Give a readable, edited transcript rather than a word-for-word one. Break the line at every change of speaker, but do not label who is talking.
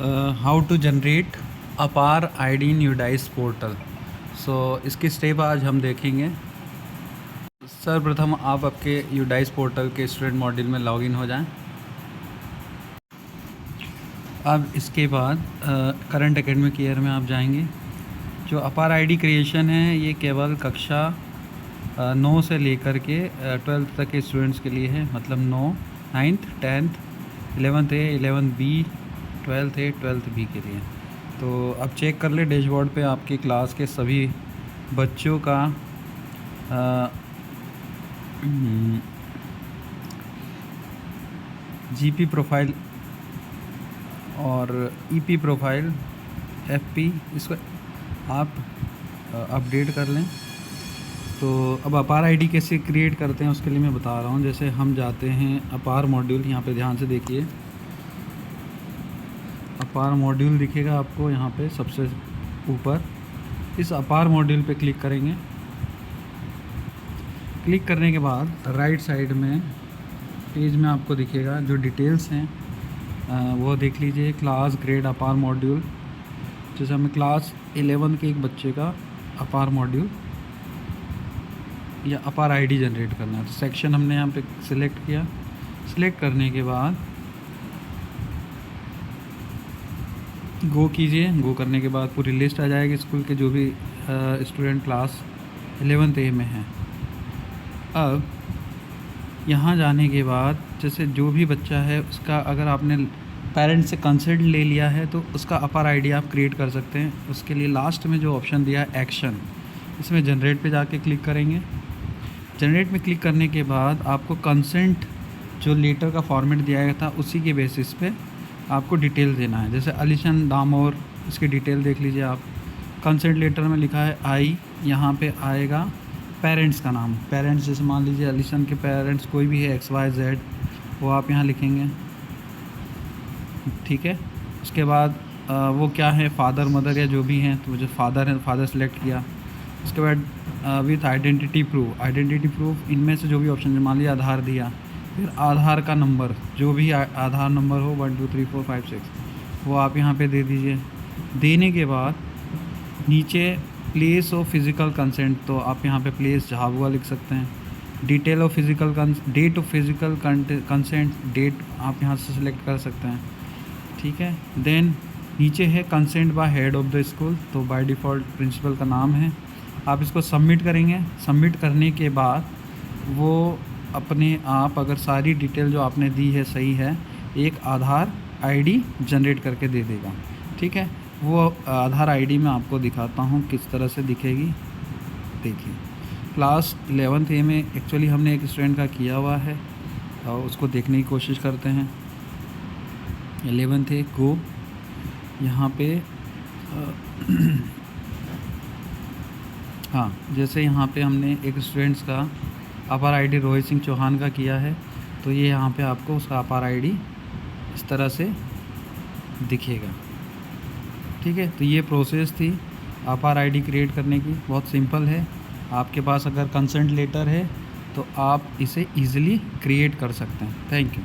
How to generate अपार ID इन UDISE portal. सो इसकी step आज हम देखेंगे। सर्वप्रथम आप आपके यूडाइस पोर्टल के स्टूडेंट मॉड्यूल में लॉगिन हो जाएं। अब इसके बाद करंट एकेडमिक ईयर में आप जाएंगे। जो अपार आईडी क्रिएशन है ये केवल कक्षा 9 से लेकर के 12th तक के स्टूडेंट्स के लिए है, मतलब 9, 9th, 10th, 11th A, 11th B, 12th A, 12th B के लिए। तो अब चेक कर ले डैशबोर्ड पे आपकी क्लास के सभी बच्चों का जीपी प्रोफाइल और ईपी प्रोफाइल, एफपी, इसको आप अपडेट कर लें। तो अब अपार आईडी कैसे क्रिएट करते हैं उसके लिए मैं बता रहा हूँ। जैसे हम जाते हैं अपार मॉड्यूल, यहाँ पे ध्यान से देखिए, अपार मॉड्यूल दिखेगा आपको यहाँ पे सबसे ऊपर। इस अपार मॉड्यूल पे क्लिक करेंगे। क्लिक करने के बाद राइट साइड में पेज में आपको दिखेगा जो डिटेल्स हैं वो देख लीजिए। क्लास ग्रेड अपार मॉड्यूल, जैसे हमें क्लास 11 के एक बच्चे का अपार मॉड्यूल या अपार आईडी जनरेट करना है। तो सेक्शन हमने यहाँ पे सिलेक्ट किया। सिलेक्ट करने के बाद गो कीजिए। गो करने के बाद पूरी लिस्ट आ जाएगी स्कूल के जो भी स्टूडेंट क्लास 11th A में हैं। अब यहाँ जाने के बाद जैसे जो भी बच्चा है उसका अगर आपने पेरेंट्स से कंसेंट ले लिया है तो उसका अपार आईडी आप क्रिएट कर सकते हैं। उसके लिए लास्ट में जो ऑप्शन दिया है एक्शन, इसमें जनरेट पे जाके क्लिक करेंगे। जनरेट में क्लिक करने के बाद आपको कंसेंट जो लेटर का फॉर्मेट दिया गया था उसी के बेसिस पे आपको डिटेल देना है। जैसे अलीशन दामोर, इसकी डिटेल देख लीजिए आप। कंसेंट लेटर में लिखा है आई, यहाँ पे आएगा पेरेंट्स का नाम। पेरेंट्स जैसे मान लीजिए अलीशन के पेरेंट्स कोई भी है XYZ, वो आप यहाँ लिखेंगे, ठीक है। उसके बाद वो क्या है, फादर मदर या जो भी हैं, तो जो फादर है फादर सेलेक्ट किया। उसके बाद with identity proof, identity proof इनमें से जो भी ऑप्शन, मान लिया आधार दिया, फिर आधार का नंबर, जो भी आधार नंबर हो 1 2 3 4 5 6, वो आप यहाँ पे दे दीजिए। देने के बाद नीचे प्लेस ऑफ फिज़िकल कंसेंट, तो आप यहाँ पे प्लेस झाबुआ लिख सकते हैं। Detail of physical date of physical consent, date आप यहाँ से सिलेक्ट कर सकते हैं, ठीक है। देन नीचे है consent bye head of the school, तो बाय डिफ़ॉल्ट प्रिंसिपल का नाम है। आप इसको सबमिट करेंगे। सबमिट करने के बाद वो अपने आप, अगर सारी डिटेल जो आपने दी है सही है, एक आधार आईडी जनरेट करके दे देगा, ठीक है। वो आधार आईडी मैं आपको दिखाता हूँ किस तरह से दिखेगी। देखिए क्लास 11th A में एक्चुअली हमने एक स्टूडेंट का किया हुआ है और उसको देखने की कोशिश करते हैं। 11th A को यहाँ पे हाँ, जैसे यहाँ पे हमने एक स्टूडेंट्स का अपार आईडी रोहित सिंह चौहान का किया है, तो ये यहाँ पे आपको उसका अपार आईडी इस तरह से दिखेगा, ठीक है। तो ये प्रोसेस थी अपार आईडी क्रिएट करने की, बहुत सिंपल है। आपके पास अगर कंसेंट लेटर है तो आप इसे ईज़िली क्रिएट कर सकते हैं। Thank you.